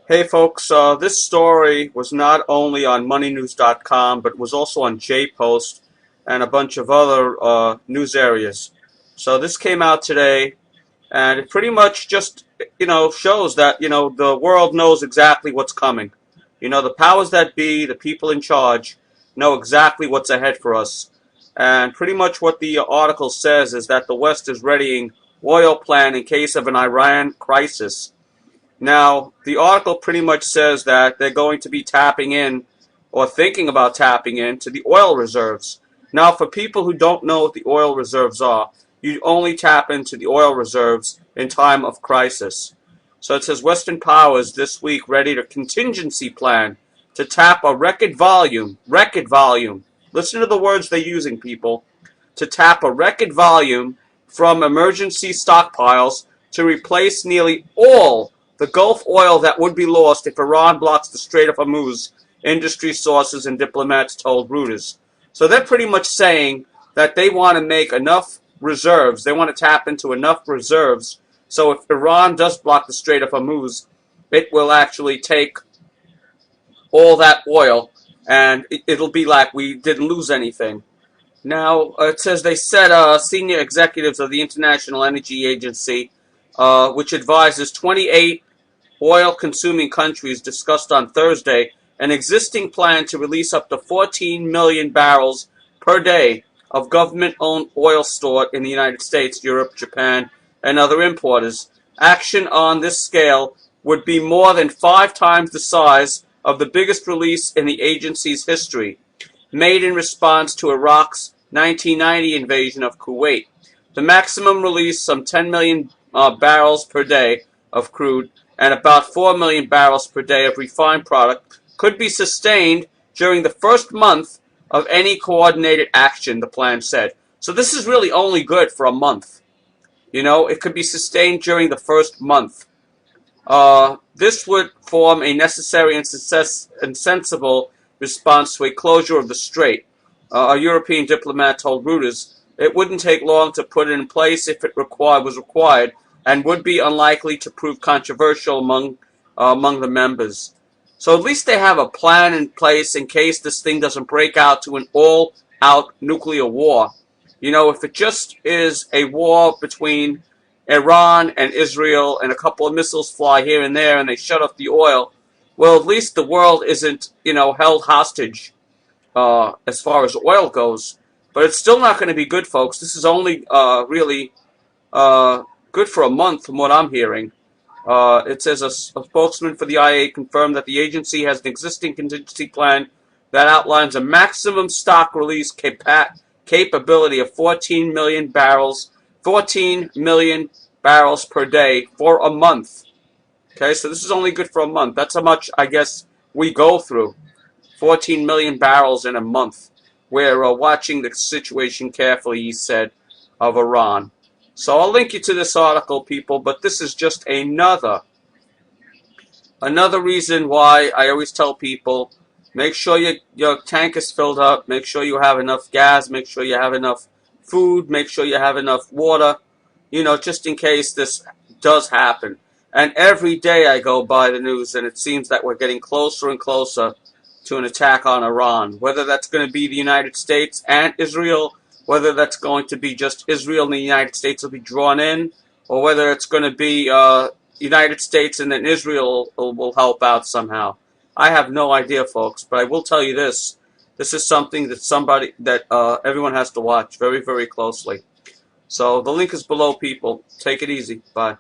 Hey folks, this story was not only on moneynews.com but was also on JPost and a bunch of other news areas. So this came out today, and it pretty much just shows that the world knows exactly what's coming. The powers that be, the people in charge, know exactly what's ahead for us. And pretty much what the article says is that the West is readying oil plan in case of an Iran crisis. Now, the article pretty much says that they're going to be tapping in or thinking about tapping into the oil reserves. Now, for people who don't know what the oil reserves are, you only tap into the oil reserves in time of crisis. So it says Western powers this week readied a contingency plan to tap a record volume, listen to the words they're using, people, to tap a record volume from emergency stockpiles to replace nearly all the Gulf oil that would be lost if Iran blocks the Strait of Hormuz, industry sources and diplomats told Reuters. So they're pretty much saying that they want to make enough reserves, they want to tap into enough reserves, so if Iran does block the Strait of Hormuz, it will actually take all that oil and it'll be like we didn't lose anything. Now, it says they said senior executives of the International Energy Agency, which advises 28 oil-consuming countries, discussed on Thursday an existing plan to release up to 14 million barrels per day of government-owned oil stored in the United States, Europe, Japan, and other importers. Action on this scale would be more than 5 times the size of the biggest release in the agency's history, made in response to Iraq's 1990 invasion of Kuwait. The maximum release, some 10 million barrels per day of crude and about 4 million barrels per day of refined product, could be sustained during the first month of any coordinated action, the plan said. So this is really only good for a month. It could be sustained during the first month. This would form a necessary and sensible response to a closure of the strait. A European diplomat told Reuters it wouldn't take long to put it in place if it was required, and would be unlikely to prove controversial among the members. So at least they have a plan in place in case this thing doesn't break out to an all-out nuclear war. If it just is a war between Iran and Israel and a couple of missiles fly here and there and they shut off the oil, well, at least the world isn't, held hostage as far as oil goes. But it's still not going to be good, folks. This is only really good for a month from what I'm hearing. It says a spokesman for the IA confirmed that the agency has an existing contingency plan that outlines a maximum stock release capability of 14 million barrels per day for a month. Okay, so this is only good for a month. That's how much, I guess, we go through. 14 million barrels in a month. We're watching the situation carefully, he said, of Iran. So I'll link you to this article, people, but this is just another reason why I always tell people, make sure your tank is filled up, make sure you have enough gas, make sure you have enough food, make sure you have enough water, just in case this does happen. And every day I go by the news and it seems that we're getting closer and closer to an attack on Iran, whether that's going to be the United States and Israel, whether that's going to be just Israel and the United States will be drawn in, or whether it's going to be United States and then Israel will help out somehow. I have no idea, folks, but I will tell you this. This is something that everyone has to watch very, very closely. So the link is below, people. Take it easy. Bye.